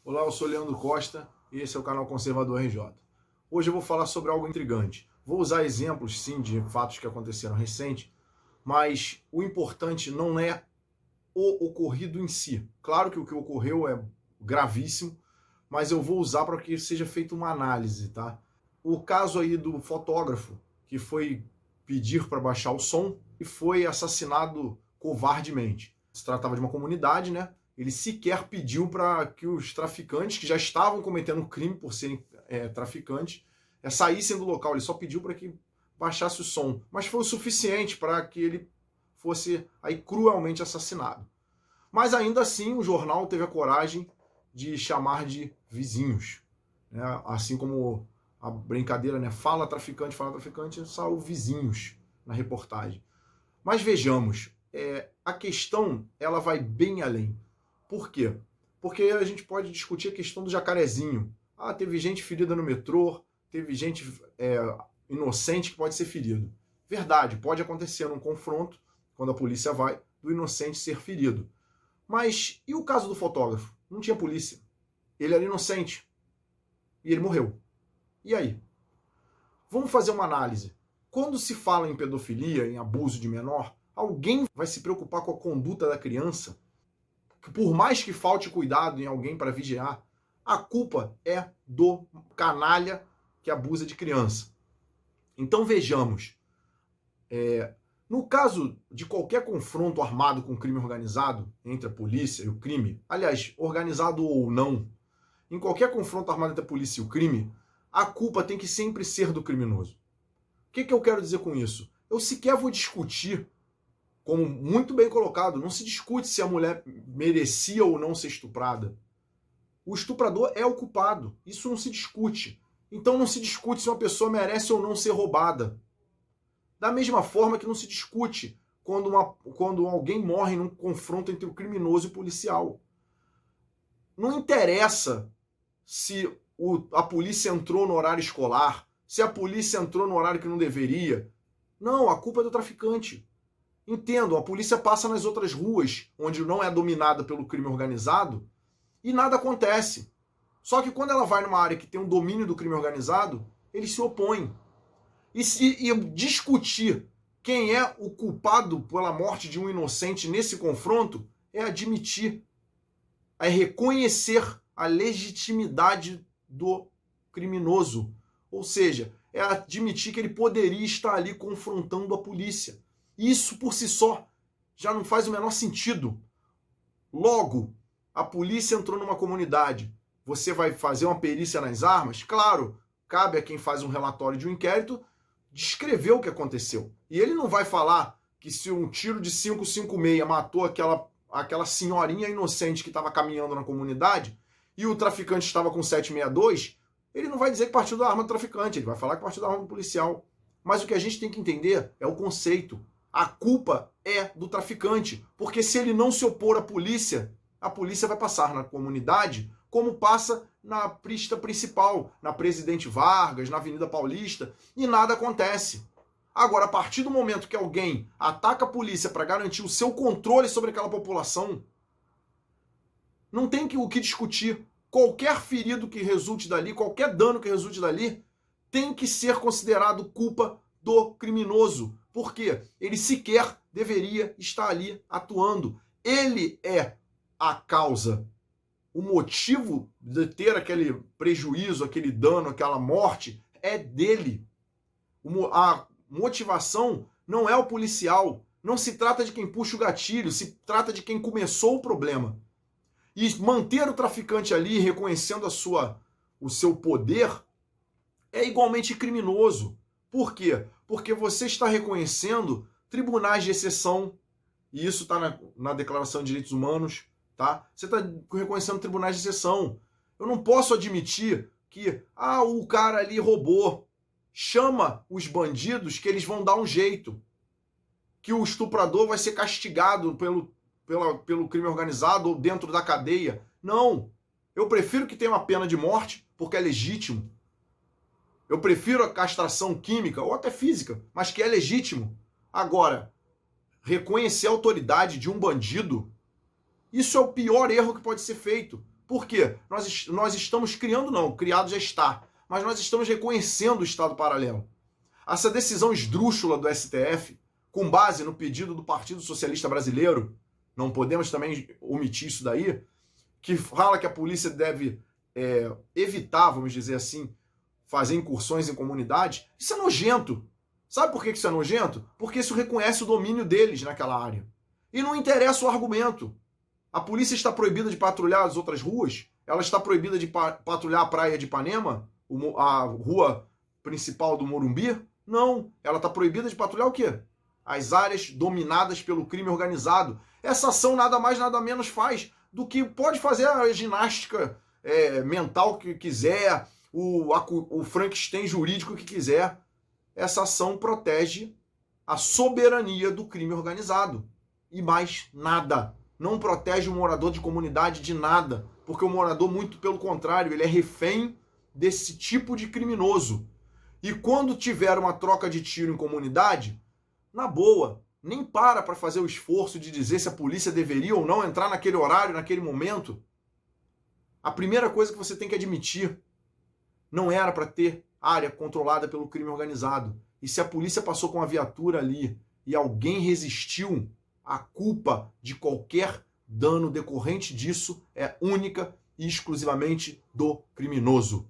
Olá, eu sou Leandro Costa e esse é o canal Conservador RJ. Hoje eu vou falar sobre algo intrigante. Vou usar exemplos, sim, de fatos que aconteceram recente, mas o importante não é o ocorrido em si. Claro que o que ocorreu é gravíssimo, mas eu vou usar para que seja feita uma análise, tá? O caso aí do fotógrafo que foi pedir para baixar o som e foi assassinado covardemente. Se tratava de uma comunidade, né? Ele sequer pediu para que os traficantes, que já estavam cometendo crime por serem traficantes, saíssem do local. Ele só pediu para que baixasse o som. Mas foi o suficiente para que ele fosse aí cruelmente assassinado. Mas ainda assim, o jornal teve a coragem de chamar de vizinhos. Né? Assim como a brincadeira, né? Fala traficante, saiu vizinhos na reportagem. Mas vejamos, a questão ela vai bem além. Por quê? Porque a gente pode discutir a questão do jacarezinho. Ah, teve gente ferida no metrô, teve gente inocente que pode ser ferido. Verdade, pode acontecer num confronto, quando a polícia vai, do inocente ser ferido. Mas e o caso do fotógrafo? Não tinha polícia. Ele era inocente. E ele morreu. E aí? Vamos fazer uma análise. Quando se fala em pedofilia, em abuso de menor, alguém vai se preocupar com a conduta da criança? Que por mais que falte cuidado em alguém para vigiar, a culpa é do canalha que abusa de criança. Então vejamos, no caso de qualquer confronto armado com crime organizado entre a polícia e o crime, aliás, organizado ou não, em qualquer confronto armado entre a polícia e o crime, a culpa tem que sempre ser do criminoso. O que eu quero dizer com isso? Eu sequer vou discutir, como muito bem colocado, não se discute se a mulher merecia ou não ser estuprada. O estuprador é o culpado, isso não se discute. Então não se discute se uma pessoa merece ou não ser roubada. Da mesma forma que não se discute quando alguém morre num confronto entre o criminoso e o policial. Não interessa se a polícia entrou no horário escolar, se a polícia entrou no horário que não deveria. Não, a culpa é do traficante. Entendo, a polícia passa nas outras ruas, onde não é dominada pelo crime organizado, e nada acontece. Só que quando ela vai numa área que tem um domínio do crime organizado, eles se opõem. E discutir quem é o culpado pela morte de um inocente nesse confronto é admitir, é reconhecer a legitimidade do criminoso. Ou seja, é admitir que ele poderia estar ali confrontando a polícia. Isso por si só já não faz o menor sentido. Logo, a polícia entrou numa comunidade. Você vai fazer uma perícia nas armas? Claro, cabe a quem faz um relatório de um inquérito descrever o que aconteceu. E ele não vai falar que se um tiro de 5,56 matou aquela senhorinha inocente que estava caminhando na comunidade e o traficante estava com 7,62, ele não vai dizer que partiu da arma do traficante, ele vai falar que partiu da arma do policial. Mas o que a gente tem que entender é o conceito. A culpa é do traficante, porque se ele não se opor à polícia, a polícia vai passar na comunidade como passa na pista principal, na Presidente Vargas, na Avenida Paulista, e nada acontece. Agora, a partir do momento que alguém ataca a polícia para garantir o seu controle sobre aquela população, não tem o que discutir. Qualquer ferido que resulte dali, qualquer dano que resulte dali, tem que ser considerado culpa do criminoso. Por quê? Ele sequer deveria estar ali atuando. Ele é a causa. O motivo de ter aquele prejuízo, aquele dano, aquela morte, é dele. A motivação não é o policial. Não se trata de quem puxa o gatilho, se trata de quem começou o problema. E manter o traficante ali, reconhecendo o seu poder, é igualmente criminoso. Por quê? Porque você está reconhecendo tribunais de exceção, e isso está na Declaração de Direitos Humanos, tá? Você está reconhecendo tribunais de exceção. Eu não posso admitir que o cara ali roubou. Chama os bandidos que eles vão dar um jeito. Que o estuprador vai ser castigado pelo crime organizado ou dentro da cadeia. Não. Eu prefiro que tenha uma pena de morte, porque é legítimo. Eu prefiro a castração química ou até física, mas que é legítimo. Agora, reconhecer a autoridade de um bandido, isso é o pior erro que pode ser feito. Por quê? Nós estamos criando, não, criado já está, mas nós estamos reconhecendo o Estado paralelo. Essa decisão esdrúxula do STF, com base no pedido do Partido Socialista Brasileiro, não podemos também omitir isso daí, que fala que a polícia deve evitar, vamos dizer assim, fazer incursões em comunidades, isso é nojento. Sabe por que isso é nojento? Porque isso reconhece o domínio deles naquela área. E não interessa o argumento. A polícia está proibida de patrulhar as outras ruas? Ela está proibida de patrulhar a praia de Ipanema? A rua principal do Morumbi? Não. Ela está proibida de patrulhar o quê? As áreas dominadas pelo crime organizado. Essa ação nada mais, nada menos faz do que pode fazer a ginástica mental que quiser, o Frankenstein jurídico que quiser. Essa ação protege a soberania do crime organizado. E mais nada. Não protege o morador de comunidade de nada. Porque o morador, muito pelo contrário, ele é refém desse tipo de criminoso. E quando tiver uma troca de tiro em comunidade, na boa, nem para fazer o esforço de dizer se a polícia deveria ou não entrar naquele horário, naquele momento. A primeira coisa que você tem que admitir, não era para ter área controlada pelo crime organizado. E se a polícia passou com a viatura ali e alguém resistiu, a culpa de qualquer dano decorrente disso é única e exclusivamente do criminoso.